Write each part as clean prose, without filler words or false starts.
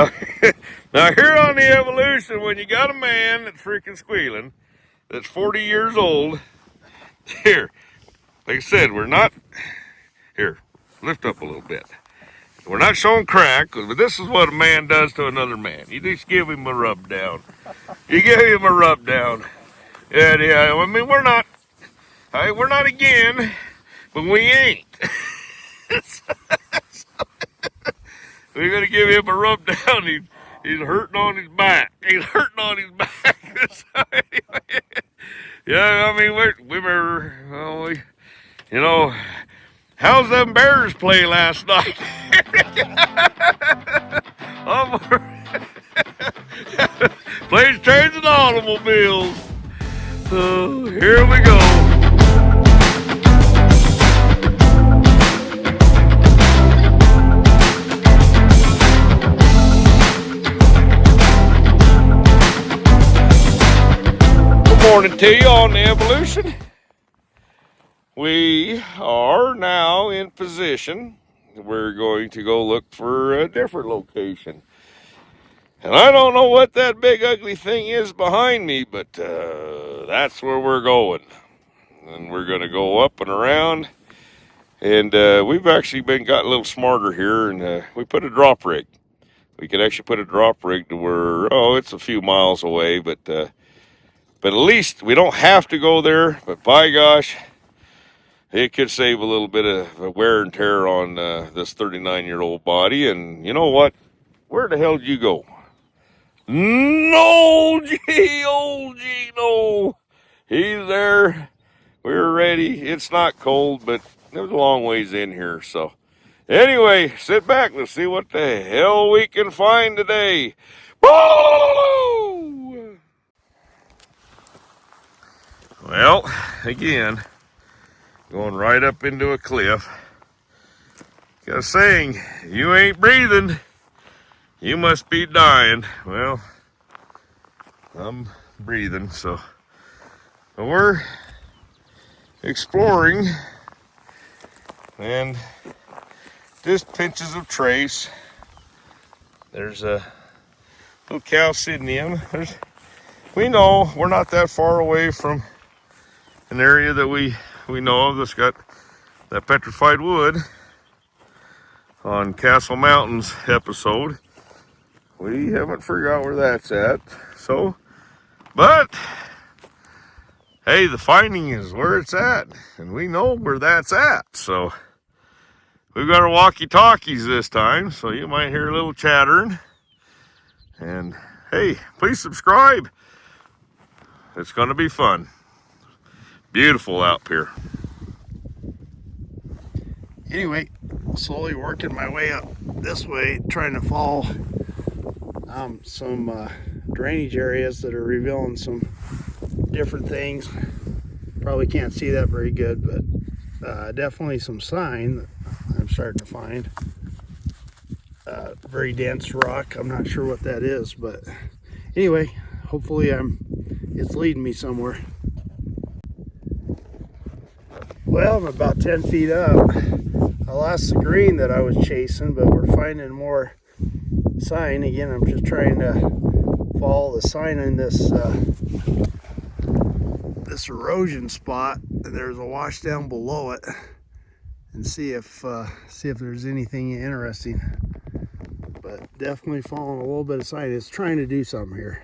Now, now here on the Evolution, when you got a man that's freaking squealing, that's 40 years old, here, like I said, we're not, here, lift up a little bit. We're not showing crack, but this is what a man does to another man. You just give him a rub down. You give him a rub down. Yeah, I mean, we're not again, but we ain't. We're gonna give him a rub down. He's hurting on his back. He's hurting on his back. So anyway, yeah, I mean, you know, how's them Bears play last night? Planes, trains, and automobiles. So here we go. Morning to you on the Evolution. We are now in position. We're going to go look for a different location. And I don't know what that big ugly thing is behind me, but that's where we're going. And we're going to go up and around. And we've actually got a little smarter here, and we put a drop rig. We could actually put a drop rig to where, it's a few miles away, but at least we don't have to go there. But by gosh, it could save a little bit of wear and tear on this 39-year-old body. And you know what? Where the hell did you go? No, old G, no. He's there. We're ready. It's not cold, but there's a long ways in here. So anyway, sit back. Let's see what the hell we can find today. Woo! Well, again, going right up into a cliff. Got a saying, you ain't breathing, you must be dying. Well, I'm breathing, so we're exploring, and just pinches of trace. There's a little calcinium. We know we're not that far away from an area that we know of that's got that petrified wood. On Castle Mountain's episode, we haven't figured out where that's at. So, but hey, the finding is where it's at, and we know where that's at. So we've got our walkie-talkies this time, so you might hear a little chattering. And hey, please subscribe. It's going to be fun. Beautiful out here. Anyway, slowly working my way up this way, trying to follow some drainage areas that are revealing some different things. Probably can't see that very good, but definitely some sign that I'm starting to find. Very dense rock. I'm not sure what that is, but anyway, hopefully it's leading me somewhere. Well, I'm about 10 feet up. I lost the green that I was chasing, but we're finding more sign. Again, I'm just trying to follow the sign in this this erosion spot. There's a wash down below it, and see if there's anything interesting. But definitely following a little bit of sign. It's trying to do something here.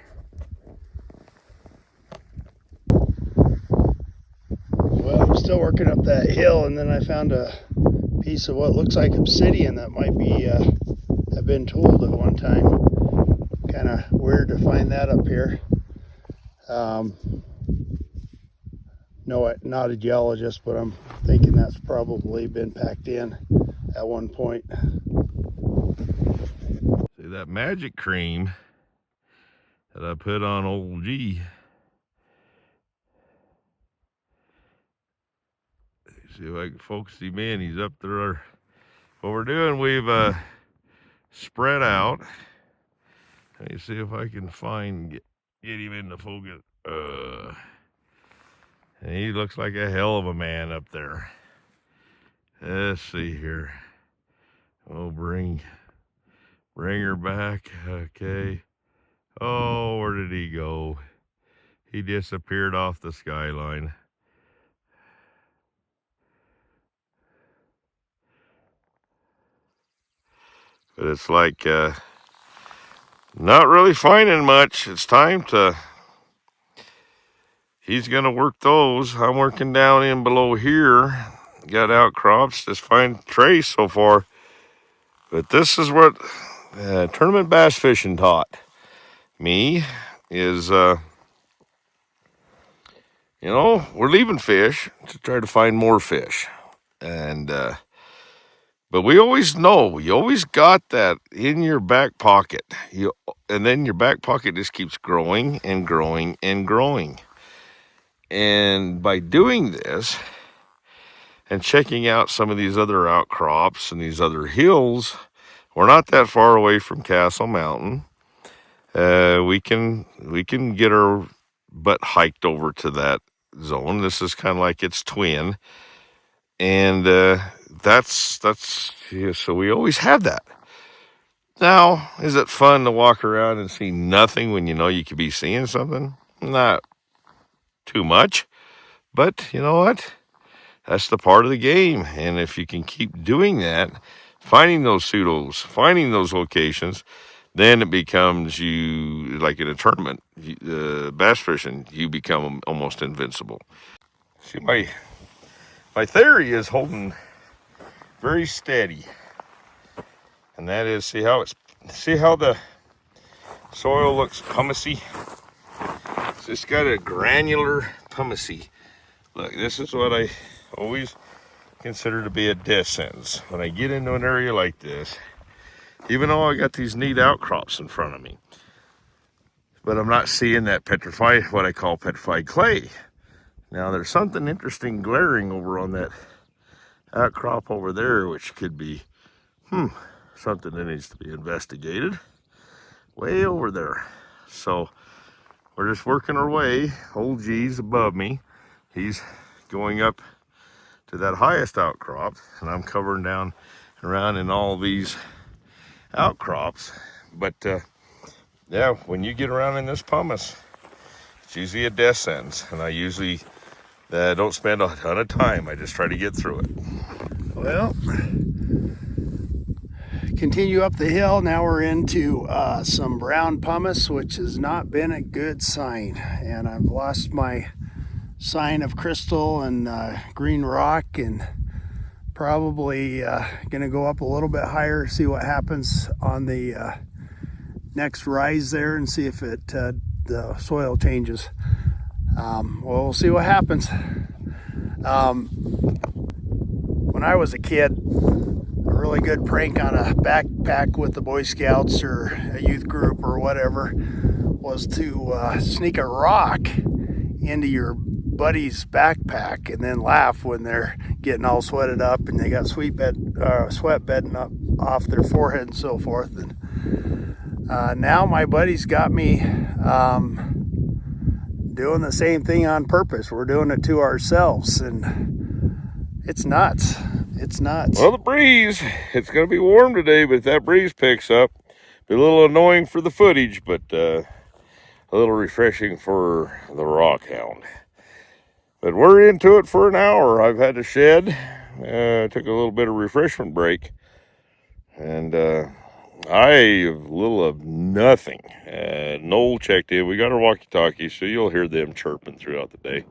Well, I'm still working up that hill, and then I found a piece of what looks like obsidian that might be have been tooled at one time. Kind of weird to find that up here. No, not a geologist, but I'm thinking that's probably been packed in at one point. See that magic cream that I put on old G. See if I can focus him in. He's up there. What we're doing, we've spread out. Let me see if I can get him in the focus. And he looks like a hell of a man up there. Let's see here. Oh, bring Bring her back. Okay. Oh, where did he go? He disappeared off the skyline. But it's like not really finding much. It's time to... He's going to work those. I'm working down in below here. Got outcrops. Just find trace so far. But this is what tournament bass fishing taught me is, we're leaving fish to try to find more fish. And, but we always know, you always got that in your back pocket. And then your back pocket just keeps growing and growing and growing. And by doing this and checking out some of these other outcrops and these other hills, we're not that far away from Castle Mountain. We can get our butt hiked over to that zone. This is kind of like its twin, and that's yeah, so we always have that. Now, is it fun to walk around and see nothing when you know you could be seeing something? Not too much, but you know what? That's the part of the game, and if you can keep doing that, finding those pseudos, finding those locations, then it becomes you, like in a tournament, bass fishing, you become almost invincible. See, my theory is holding very steady, and that is see how the soil looks pumicey. It's just got a granular pumicey. Look, this is what I always consider to be a death sentence when I get into an area like this. Even though I got these neat outcrops in front of me, but I'm not seeing that petrified, what I call petrified clay. Now there's something interesting glaring over on that outcrop over there, which could be something that needs to be investigated. Way over there. So we're just working our way. Old G's above me. He's going up to that highest outcrop, and I'm covering down around in all these outcrops. But yeah, when you get around in this pumice, it's usually a death sentence, and I usually don't spend a ton of time. I just try to get through it. Well, continue up the hill. Now we're into some brown pumice, which has not been a good sign. And I've lost my sign of crystal and green rock, and probably gonna go up a little bit higher, see what happens on the next rise there, and see if the soil changes. Well, we'll see what happens. When I was a kid, a really good prank on a backpack with the Boy Scouts or a youth group or whatever was to sneak a rock into your buddy's backpack and then laugh when they're getting all sweated up and they got sweat bedding up off their forehead and so forth. And now my buddy's got me doing the same thing on purpose. We're doing it to ourselves, and it's nuts. It's nuts. Well, the breeze, it's going to be warm today, but if that breeze picks up, be a little annoying for the footage, but a little refreshing for the RockHound. But we're into it for an hour. I've had to shed, took a little bit of refreshment break, and I have little of nothing. Noel checked in. We got our walkie-talkies, so you'll hear them chirping throughout the day.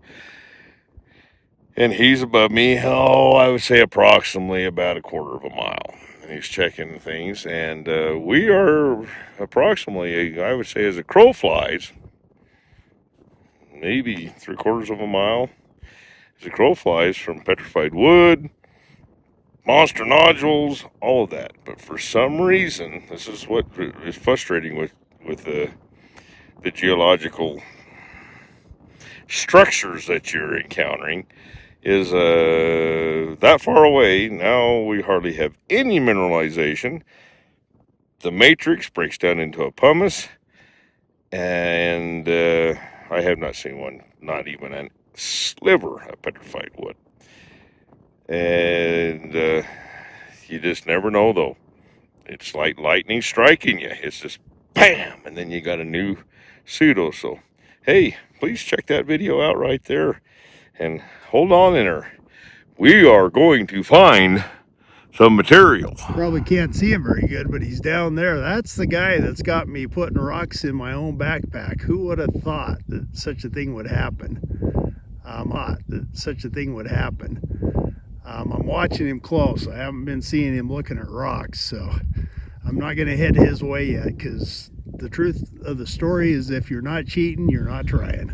And he's above me, I would say approximately about a quarter of a mile. And he's checking things. And we are approximately, I would say, as a crow flies, maybe 3/4 of a mile. As a crow flies from petrified wood, monster nodules, all of that. But for some reason, this is what is frustrating with the geological structures that you're encountering, is that far away. Now we hardly have any mineralization. The matrix breaks down into a pumice, and I have not seen one, not even a sliver of petrified wood. And you just never know, though. it's like lightning striking you. It's just bam, and then you got a new pseudo. So, hey, please check that video out right there. And hold on in there. We are going to find some material. Probably can't see him very good, but he's down there. That's the guy that's got me putting rocks in my own backpack. Who would have thought that such a thing would happen? I'm watching him close. I haven't been seeing him looking at rocks, so I'm not going to head his way yet, because the truth of the story is if you're not cheating, you're not trying.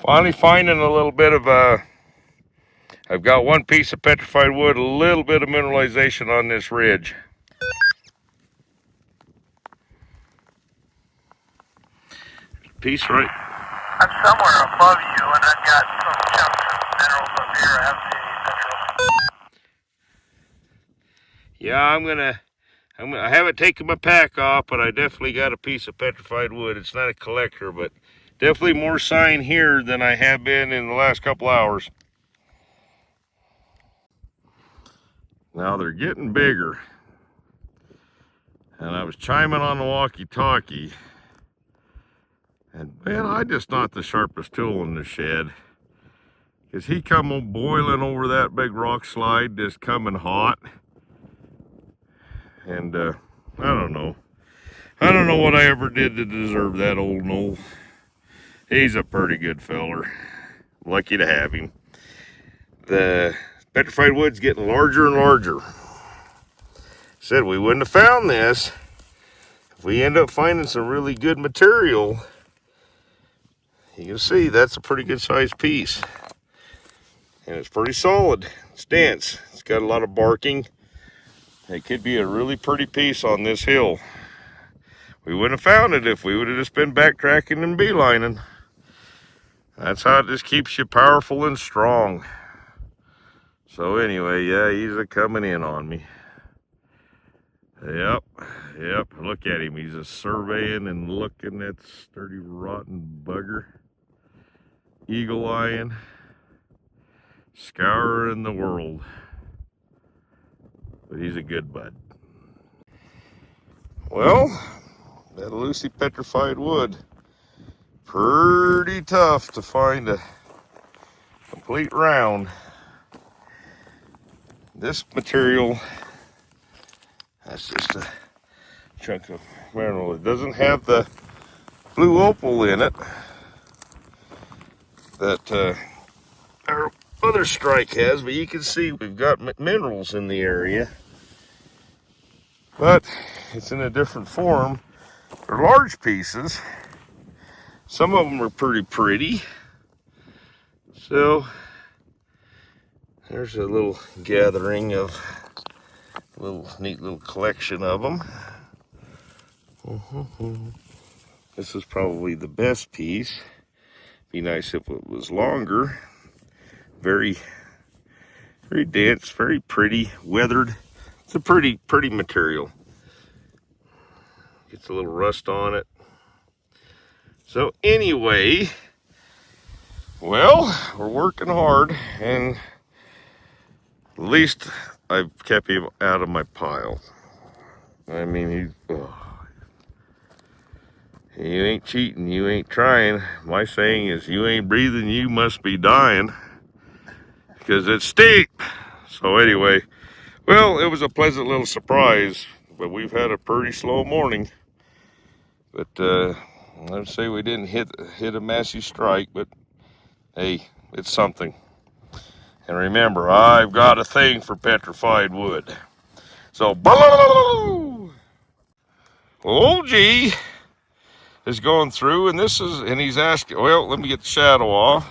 Finally finding a little bit of I've got one piece of petrified wood, a little bit of mineralization on this ridge. Piece right. I'm somewhere above you, and I've got some chunks of minerals up here. I haven't seen any petrol. Yeah, I haven't taken my pack off, but I definitely got a piece of petrified wood. It's not a collector, but definitely more sign here than I have been in the last couple hours. Now they're getting bigger. And I was chiming on the walkie-talkie. And man, I just not the sharpest tool in the shed. Because he come boiling over that big rock slide, just coming hot. And I don't know. I don't know what I ever did to deserve that old Noel. He's a pretty good feller. Lucky to have him. The petrified wood's getting larger and larger. Said we wouldn't have found this if we end up finding some really good material. You can see that's a pretty good sized piece. And it's pretty solid. It's dense. It's got a lot of barking. It could be a really pretty piece on this hill. We wouldn't have found it if we would have just been backtracking and beelining. That's how it just keeps you powerful and strong. So anyway, yeah, he's a coming in on me. Yep, look at him. He's a surveying and looking at sturdy, rotten bugger. Eagle-eyeing, scouring the world. But he's a good bud. Well, that Lucy petrified wood, pretty tough to find a complete round. This material, that's just a chunk of mineral. It doesn't have the blue opal in it that our other strike has, but you can see we've got minerals in the area, but it's in a different form. They're large pieces. Some of them are pretty. So there's a little gathering of neat little collection of them. This is probably the best piece. Be nice if it was longer. Very dense, very pretty, weathered. It's a pretty material. Gets a little rust on it. So anyway, well, we're working hard, and at least I've kept him out of my pile. I mean, you ain't cheating, you ain't trying. My saying is, you ain't breathing, you must be dying, because it's steep. So anyway, well, it was a pleasant little surprise, but we've had a pretty slow morning. But I'd say we didn't hit a massive strike, but hey, it's something. And remember, I've got a thing for petrified wood. So, old G is going through, and he's asking, well, let me get the shadow off.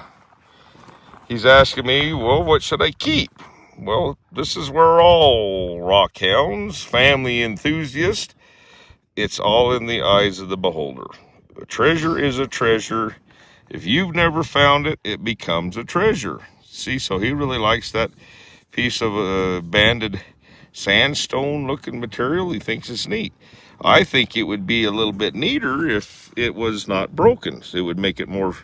He's asking me, well, what should I keep? Well, this is where all rock hounds, family enthusiasts, it's all in the eyes of the beholder. A treasure is a treasure. If you've never found it, it becomes a treasure. See, so he really likes that piece of banded sandstone looking material. He thinks it's neat. I think it would be a little bit neater if it was not broken. So it would make it more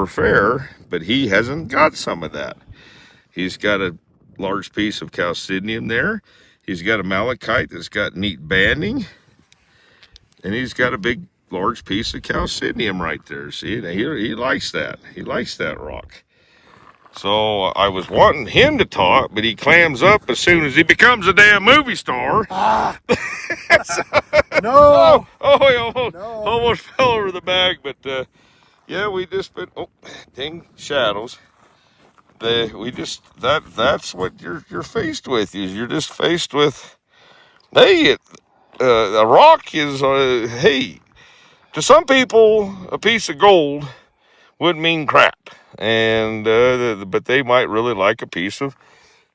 fair, but he hasn't got some of that. He's got a large piece of chalcedonium there. He's got a malachite that's got neat banding. And he's got a big, large piece of calcinium right there. See, he likes that. He likes that rock. So I was wanting him to talk, but he clams up as soon as he becomes a damn movie star. Ah! So, No! he almost, No! almost fell over the bag. But yeah, we just been, oh, dang shadows. That's what you're faced with. You're just faced with, hey, a rock is, hey, to some people, a piece of gold would mean crap, and but they might really like a piece of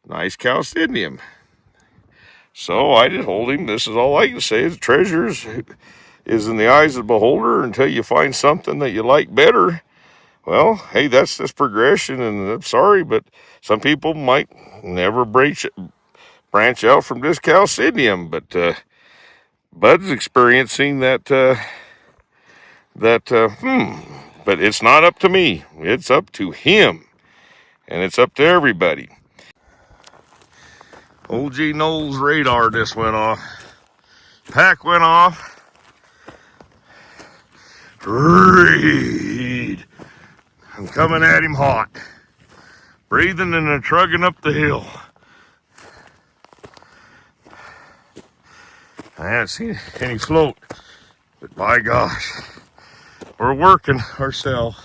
nice calcinium. So I just told him, this is all I can say, is treasures is in the eyes of the beholder. Until you find something that you like better, well, hey, that's this progression, and I'm sorry, but some people might never branch out from this calcinium. But Bud's experiencing that. But it's not up to me. It's up to him, and it's up to everybody. Old G Knowles' radar just went off. Pack went off. Reed. I'm coming at him hot. Breathing and then trugging up the hill. I haven't seen any float, but by gosh, we're working ourselves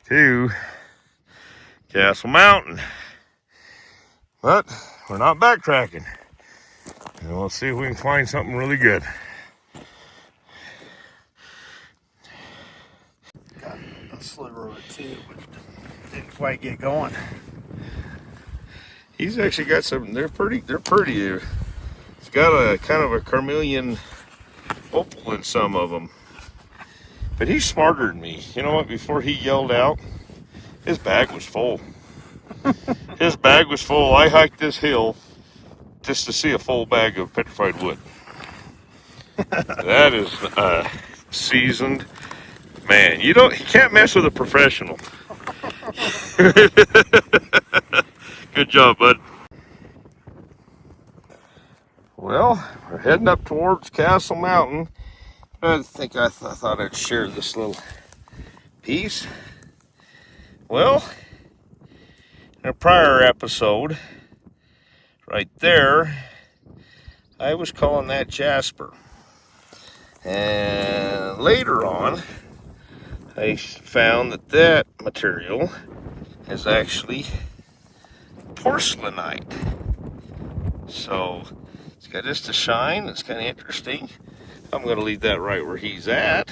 to Castle Mountain. But we're not backtracking. And we'll see if we can find something really good. Got a sliver of it too, but didn't quite get going. He's actually got some, they're pretty. It's got a kind of a carmelian opal in some of them. But he's smarter than me. You know what? Before he yelled out, his bag was full. His bag was full. I hiked this hill just to see a full bag of petrified wood. That is seasoned. Man, you can't mess with a professional. Good job, bud. Well, we're heading up towards Castle Mountain. I think I thought I'd share this little piece. Well, in a prior episode, right there, I was calling that jasper. And later on, I found that material is actually porcelainite. So it's got just a shine. It's kind of interesting. I'm going to leave that right where he's at.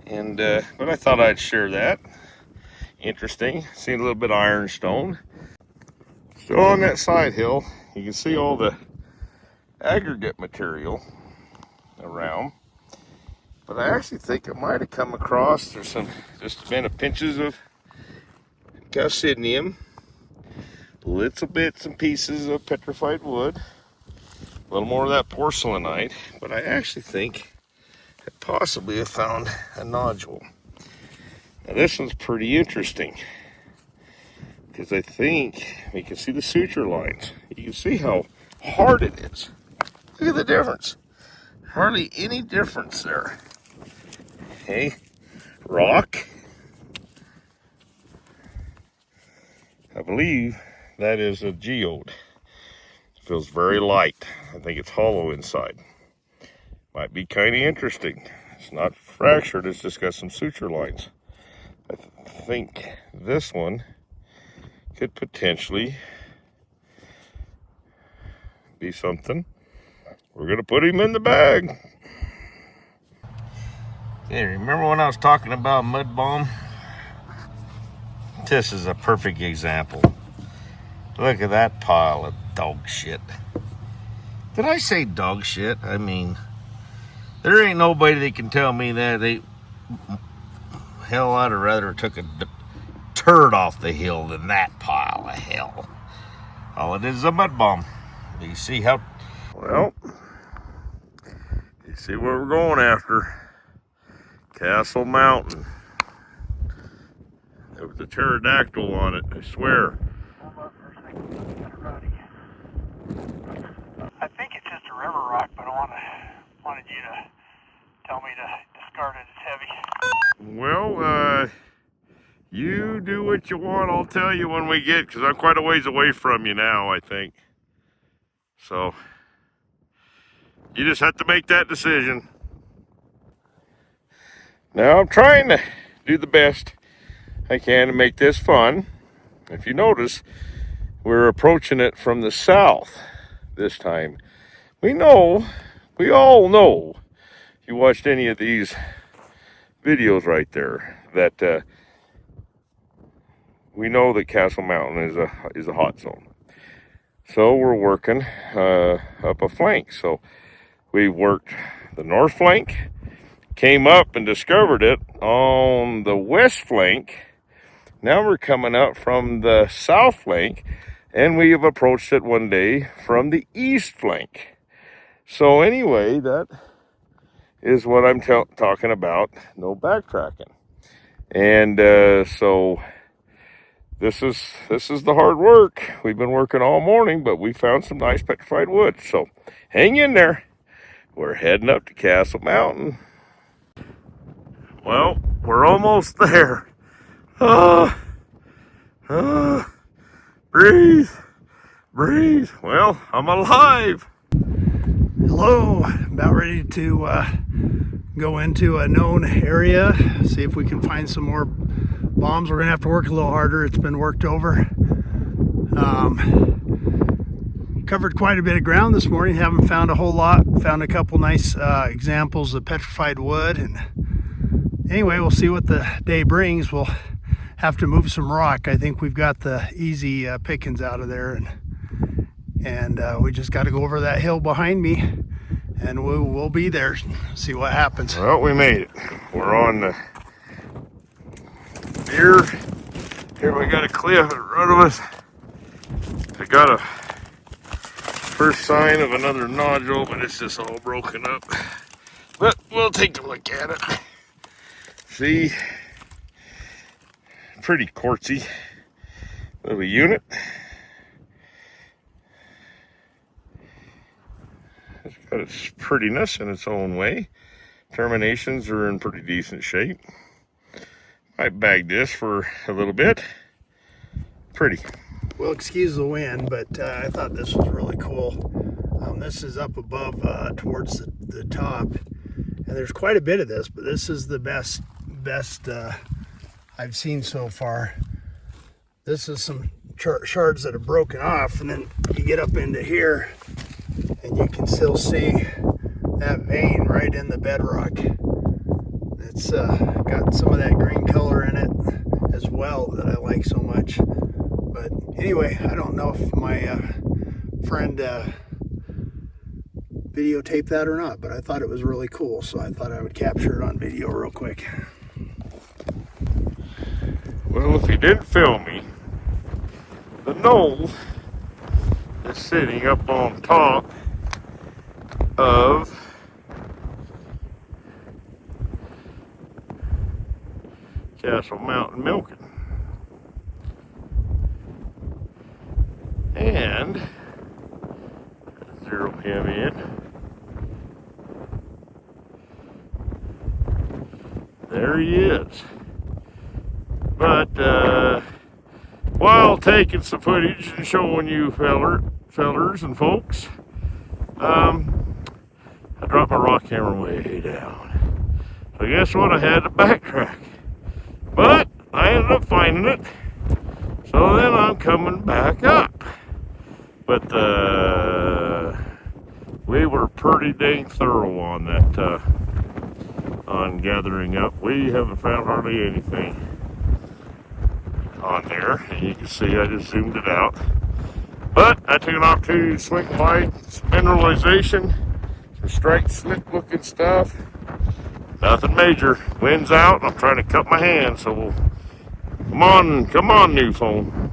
And but I thought I'd share that. Interesting. See a little bit of ironstone. Still on that side hill, you can see all the aggregate material around. But I actually think I might have come across, there's some just been a pinches of calcinium, little bits and pieces of petrified wood, a little more of that porcelainite, but I actually think I possibly have found a nodule. Now this one's pretty interesting because I think you can see the suture lines. You can see how hard it is. Look at the difference. Hardly any difference there. Okay, rock. I believe that is a geode. It feels very light. I think it's hollow inside. Might be kind of interesting. It's not fractured, it's just got some suture lines. I think this one could potentially be something. We're gonna put him in the bag. Hey, remember when I was talking about mud bomb? This is a perfect example. Look at that pile of dog shit. Did I say dog shit? I mean, there ain't nobody that can tell me that. Hell, I'd have rather took a turd off the hill than that pile of hell. All it is a mud bomb. Do you see how? Well, you see where we're going after. Castle Mountain. There was a pterodactyl on it, I swear. I think it's just a river rock, but I wanted you to tell me to discard it. It's heavy. Well, you do what you want. I'll tell you when we get, because I'm quite a ways away from you now, I think. So, you just have to make that decision. Now, I'm trying to do the best I can to make this fun. If you notice, we're approaching it from the south this time. We all know, if you watched any of these videos right there, that we know that Castle Mountain is a hot zone. So we're working up a flank. So we worked the north flank, came up and discovered it on the west flank. Now we're coming up from the south flank, and we have approached it one day from the east flank. So anyway, that is what I'm talking about, no backtracking. And so this is the hard work. We've been working all morning, but we found some nice petrified wood. So hang in there. We're heading up to Castle Mountain. Well, we're almost there. Breathe, breathe. Well, I'm alive. Hello, about ready to go into a known area, see if we can find some more bombs. We're gonna have to work a little harder. It's been worked over. Covered quite a bit of ground this morning. Haven't found a whole lot. Found a couple nice examples of petrified wood. And anyway, we'll see what the day brings. We'll have to move some rock. I think we've got the easy pickings out of there. And we just got to go over that hill behind me, and we'll be there. See what happens. Well, we made it. We're on the here. Here we got a cliff in front of us. I got a first sign of another nodule, but it's just all broken up. But we'll take a look at it. See, pretty quartzy little unit. It's got its prettiness in its own way. Terminations are in pretty decent shape. Might bag this for a little bit. Pretty. Well, excuse the wind, but I thought this was really cool. This is up above towards the top, and there's quite a bit of this, but this is the best I've seen so far. This is some shards that are broken off, and then you get up into here, and you can still see that vein right in the bedrock. It's got some of that green color in it as well that I like so much. But anyway, I don't know if my friend videotaped that or not, but I thought it was really cool, so I thought I would capture it on video real quick. Well, if you didn't film me, the knoll is sitting up on top of Castle Mountain milking. And zero him in. There he is. But while taking some footage and showing you fellers and folks, I dropped my rock hammer way down. So guess what? I had to backtrack. But I ended up finding it. So then I'm coming back up. But we were pretty dang thorough on that, on gathering up. We haven't found hardly anything on there. And you can see I just zoomed it out. But I took an opportunity to swing by some mineralization, some striped slip looking stuff. Nothing major. Wind's out. I'm trying to cut my hand, so we'll come on, new phone.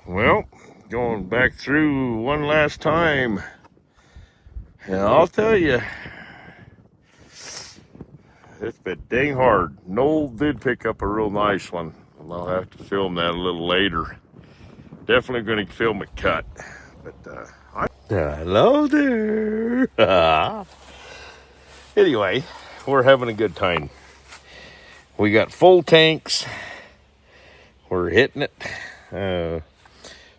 Well, going back through one last time. And I'll tell you, it's been dang hard. Noel did pick up a real nice one, and I'll have to film that a little later. Definitely going to film it cut. But hello there. Anyway, we're having a good time. We got full tanks. We're hitting it.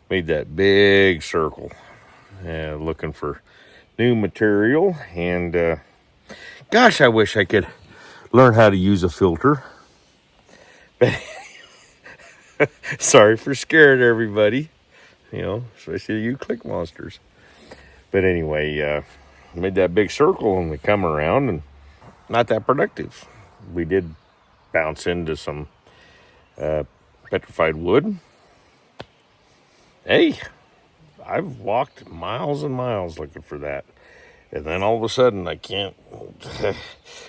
Made that big circle. Looking for new material. And gosh, I wish I could learn how to use a filter. Sorry for scaring everybody. You know, especially you click monsters. But anyway, made that big circle and we come around and not that productive. We did bounce into some petrified wood. Hey, I've walked miles and miles looking for that. And then all of a sudden I can't,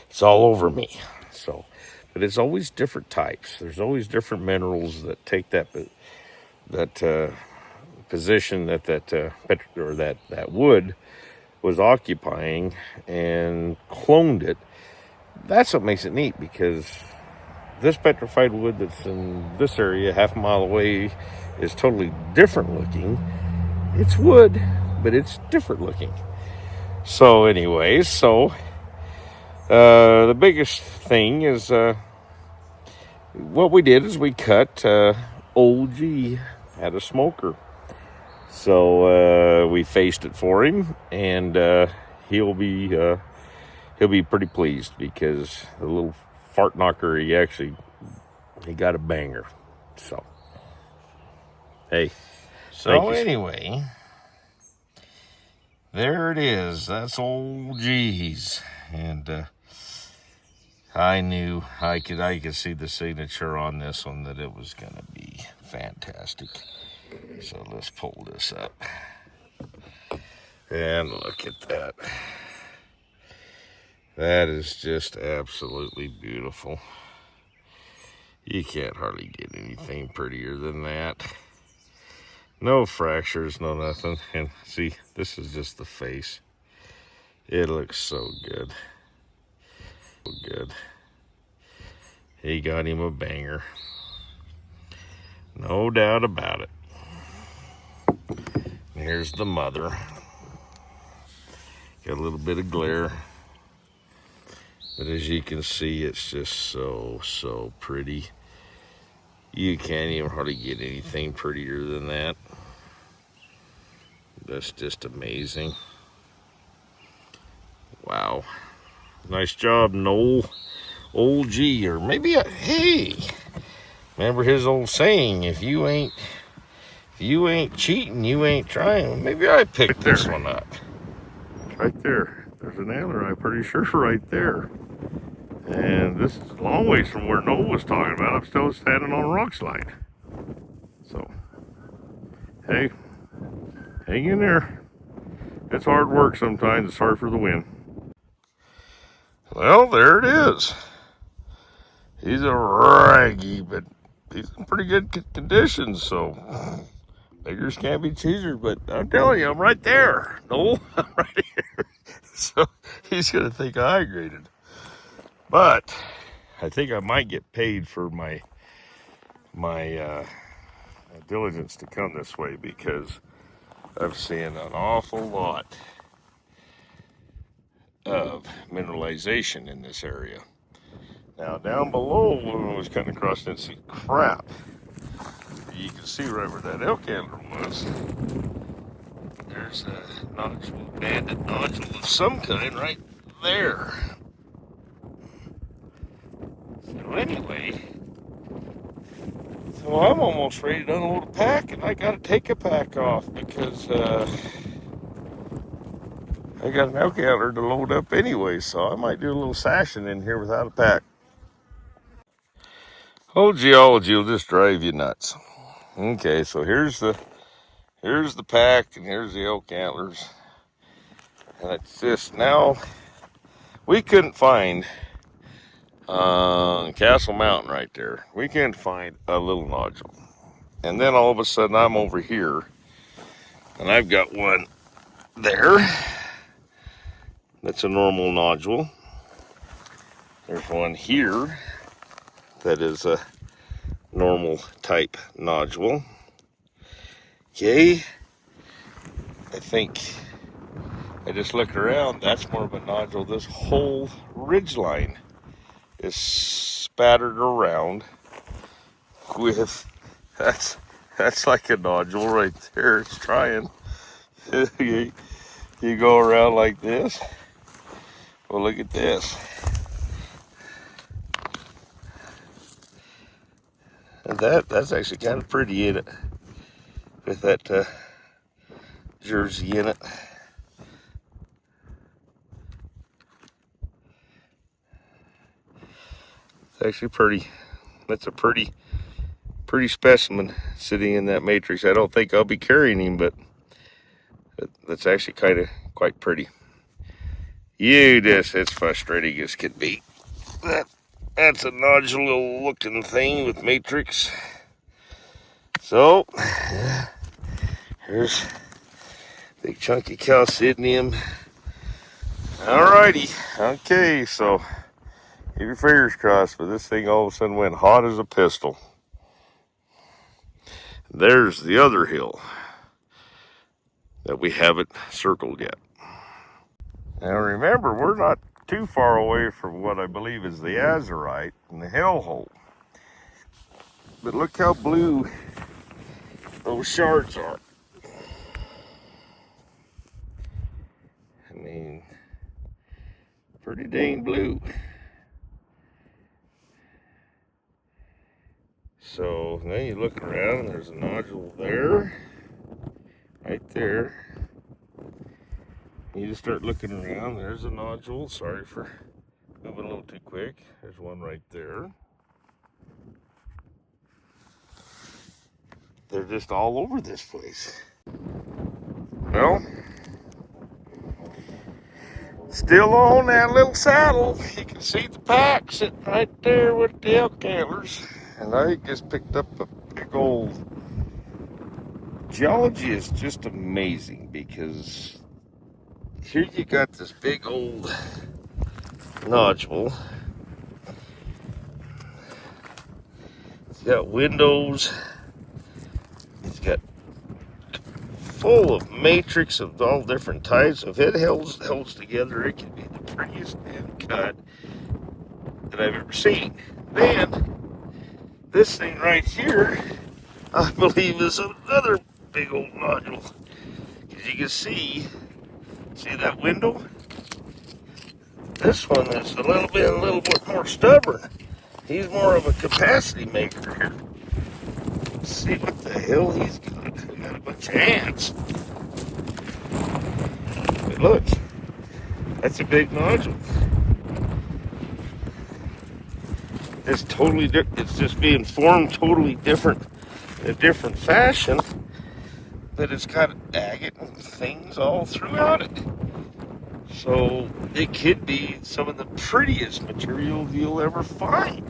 it's all over me. So, but it's always different types. There's always different minerals that take that position that wood was occupying and cloned it. That's what makes it neat, because this petrified wood that's in this area half a mile away is totally different looking. It's wood, but it's different looking. So anyways, the biggest thing is what we did is we cut Old G had a smoker. So we faced it for him, and he'll be pretty pleased, because the little fart knocker, he got a banger. So hey, so anyway, there it is. That's Old G's, and I knew I could see the signature on this one that it was gonna be fantastic. So let's pull this up. And look at that. That is just absolutely beautiful. You can't hardly get anything prettier than that. No fractures, no nothing. And see, this is just the face. It looks so good. So good. He got him a banger. No doubt about it. Here's the mother. Got a little bit of glare. But as you can see, it's just so pretty. You can't even hardly get anything prettier than that. That's just amazing. Wow. Nice job, Noel. Old G, or maybe hey, remember his old saying, if you ain't cheating, you ain't trying. Maybe I picked this one up. Right there. There's an antler, I'm pretty sure, right there. And this is a long ways from where Noel was talking about. I'm still standing on a rock slide. So, hey, hang in there. It's hard work sometimes. It's hard for the win. Well, there it is. He's a raggy, but he's in pretty good condition, so beggars can't be choosers. But I'm telling you, I'm right there. Noel, I'm right here. So he's going to think I graded. But I think I might get paid for my diligence to come this way, because I've seen an awful lot of mineralization in this area. Now down below, when I was cutting across, didn't see crap. You can see right where that elk antler was. There's a nodule, banded nodule of some kind right there. So anyway, so I'm almost ready to unload a pack, and I got to take a pack off, because I got an elk antler to load up anyway, so I might do a little sashing in here without a pack. Oh, geology will just drive you nuts. Okay, so here's the pack, and here's the elk antlers. And it's just, now, we couldn't find Castle Mountain right there. We couldn't find a little nodule. And then all of a sudden I'm over here, and I've got one there. That's a normal nodule. There's one here that is a normal type nodule. Okay. I think I just looked around. That's more of a nodule. This whole ridge line is spattered around with, that's like a nodule right there. It's trying. you go around like this. Well, look at this. And that's actually kind of pretty in it, with that jersey in it. It's actually pretty. That's a pretty specimen sitting in that matrix. I don't think I'll be carrying him, but that's actually kind of quite pretty. It's frustrating as can be. That's a nodule looking thing with matrix. So, here's big chunky chalcidinium. Alrighty, okay, so keep your fingers crossed, but this thing all of a sudden went hot as a pistol. There's the other hill that we haven't circled yet. Now remember, we're not too far away from what I believe is the azurite and the hellhole. But look how blue those shards are. I mean, pretty dang blue. So now you look around, there's a nodule there, right there. You just start looking around, there's a nodule. Sorry for moving a little too quick. There's one right there. They're just all over this place. Well, still on that little saddle. You can see the pack sitting right there with the elk antlers. And I just picked up a big old... Geology is just amazing, because here you got this big old nodule. It's got windows. It's got full of matrix of all different types. If it holds together, it can be the prettiest damn cut that I've ever seen. Then this thing right here, I believe, is another big old nodule. As you can see that window? This one is a little bit more stubborn. He's more of a capacity maker here. Let's see what the hell he's got. He got a bunch of ants. But look, that's a big nodule. It's totally different. It's just being formed totally different, in a different fashion. But it's got agate and things all throughout it. So it could be some of the prettiest material you'll ever find.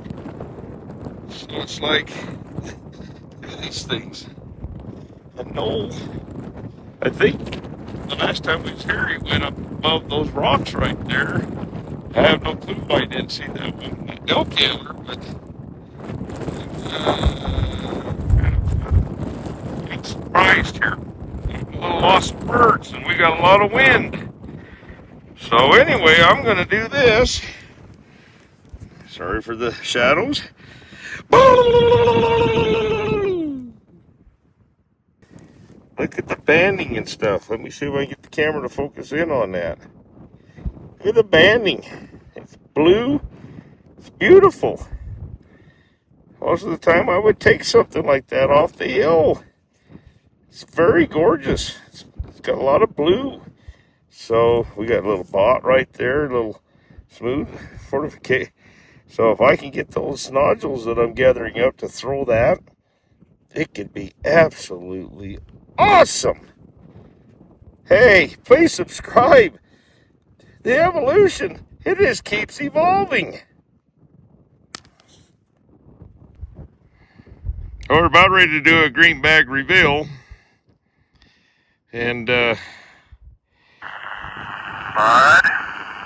So it's like, look at these things. And no, I think the last time we was here, he went up above those rocks right there. I have no clue why I didn't see that one elk antler, but I'm surprised here. A little lost birds, and we got a lot of wind. So anyway, I'm going to do this. Sorry for the shadows. Look at the banding and stuff. Let me see if I can get the camera to focus in on that. Look at the banding. It's blue. It's beautiful. Most of the time I would take something like that off the hill. It's very gorgeous. It's got a lot of blue. So we got a little bot right there, a little smooth fortification. So if I can get those nodules that I'm gathering up to throw that, it could be absolutely awesome. Hey, please subscribe. The evolution, it just keeps evolving. We're about ready to do a green bag reveal. And, Bud,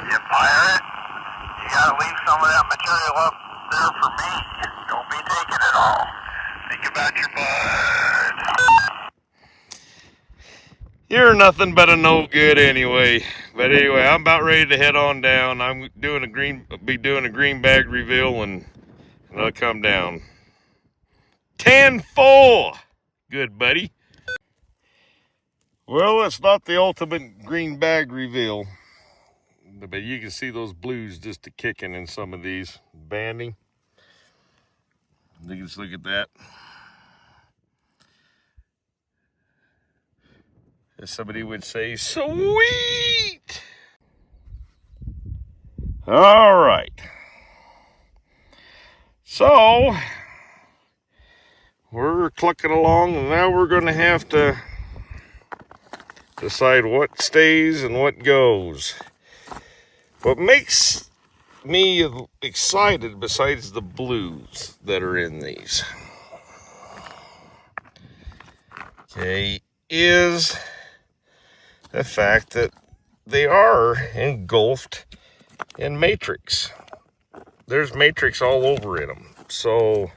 you pirate, you gotta leave some of that material up there for me. Don't be taking it all. Think about your bud. You're nothing but a no good anyway. But anyway, I'm about ready to head on down. I'm be doing a green bag reveal and I'll come down. 10-4. Good, buddy. Well, it's not the ultimate green bag reveal, but you can see those blues just a kicking in some of these banding. You can just look at that. As somebody would say, sweet. All right. So we're clucking along, and now we're going to have to decide what stays and what goes. What makes me excited, besides the blues that are in these, okay, is the fact that they are engulfed in matrix. There's matrix all over in them. So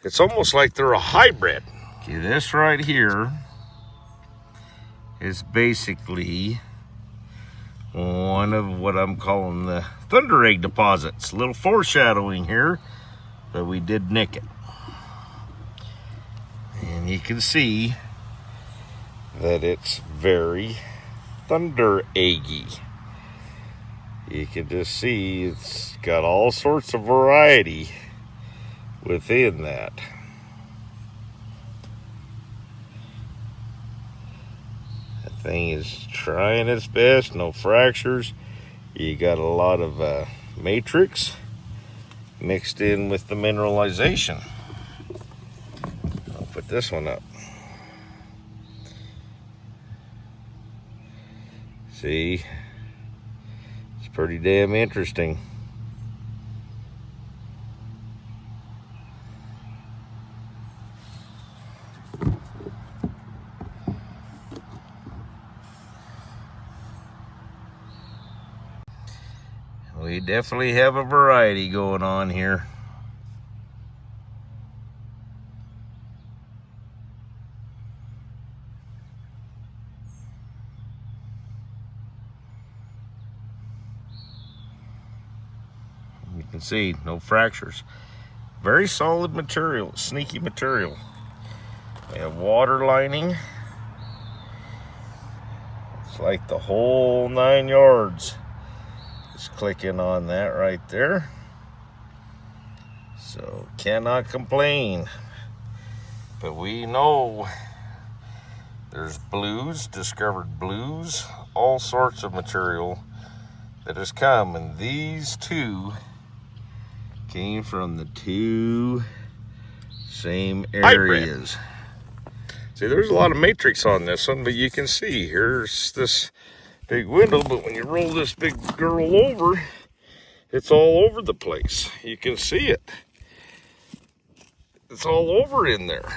it's almost like they're a hybrid. Okay, this right here is basically one of what I'm calling the thunder egg deposits. A little foreshadowing here, but we did nick it. And you can see that it's very thunder eggy. You can just see it's got all sorts of variety within that. That thing is trying its best, no fractures. You got a lot of matrix mixed in with the mineralization. I'll put this one up. See? It's pretty damn interesting. We definitely have a variety going on here. You can see no fractures. Very solid material, sneaky material. We have water lining. It's like the whole 9 yards. Just clicking on that right there. So cannot complain. But we know there's blues, discovered blues, all sorts of material that has come, and these two came from the two same areas. See, there's a lot of matrix on this one, but you can see here's this big window, but when you roll this big girl over, it's all over the place. You can see it. It's all over in there.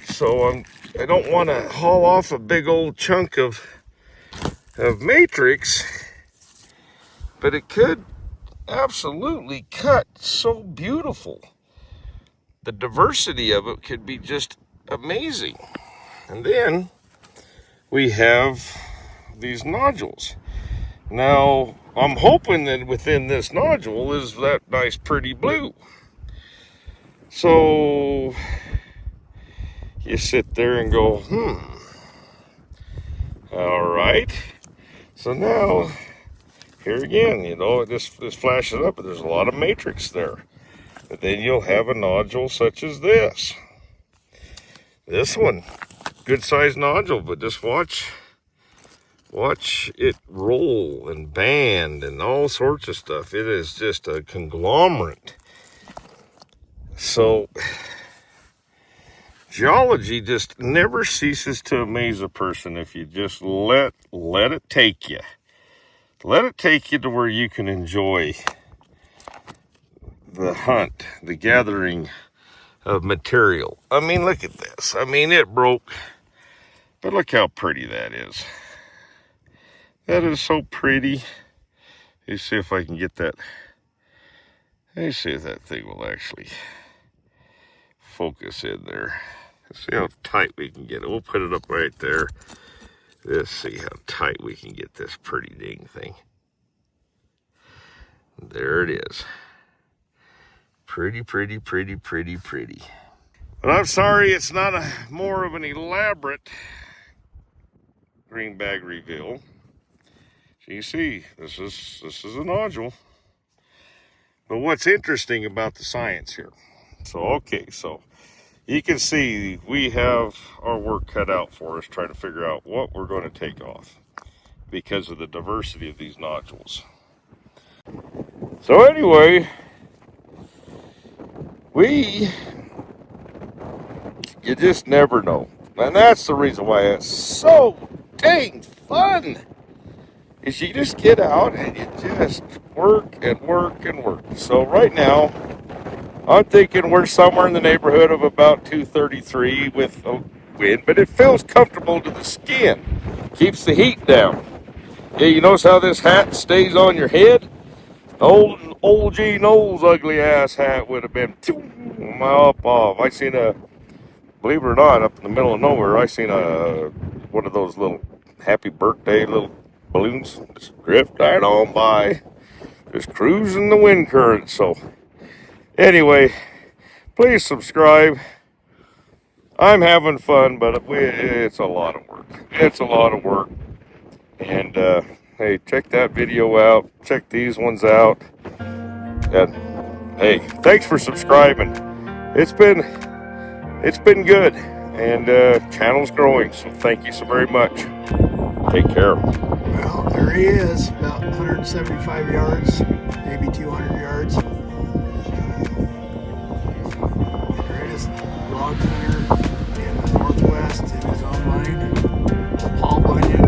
So I don't want to haul off a big old chunk of matrix, but it could absolutely cut so beautiful. The diversity of it could be just amazing. And then we have these nodules. Now, I'm hoping that within this nodule is that nice pretty blue. So you sit there and go, all right. So now, here again, you know, this flashes up, but there's a lot of matrix there. But then you'll have a nodule such as this. This one, good sized nodule, but just watch it roll and band and all sorts of stuff. It is just a conglomerate. So geology just never ceases to amaze a person if you just let it take you. Let it take you to where you can enjoy the hunt, the gathering of material. I mean, look at this. I mean, it broke, but look how pretty that is. That is so pretty. Let's see if I can get that. Let's see if that thing will actually focus in there. See how tight we can get it. We'll put it up right there. Let's see how tight we can get this pretty dang thing. There it is. Pretty, pretty, pretty, pretty, pretty. But I'm sorry it's not more of an elaborate green bag reveal. So you see, this is a nodule. But what's interesting about the science here? So, okay, so you can see we have our work cut out for us trying to figure out what we're going to take off because of the diversity of these nodules. So anyway, you just never know. And that's the reason why it's so dang fun. Is you just get out and you just work and work and work. So right now, I'm thinking we're somewhere in the neighborhood of about 233 with a wind, but it feels comfortable to the skin. Keeps the heat down. Yeah, you notice how this hat stays on your head? Old G. Knowles' ugly ass hat would have been up off. I seen believe it or not, up in the middle of nowhere, I seen one of those little happy birthday little balloons just drift right on by, just cruising the wind current. So anyway, please subscribe. I'm having fun, but it's a lot of work. It's a lot of work. And hey, check that video out. Check these ones out. And hey, thanks for subscribing. It's been good, and channel's growing. So thank you so very much. Take care. Well, there he is, about 175 yards, maybe 200 yards. The greatest rock hunter in the Northwest in his own mind, Paul Bunyan.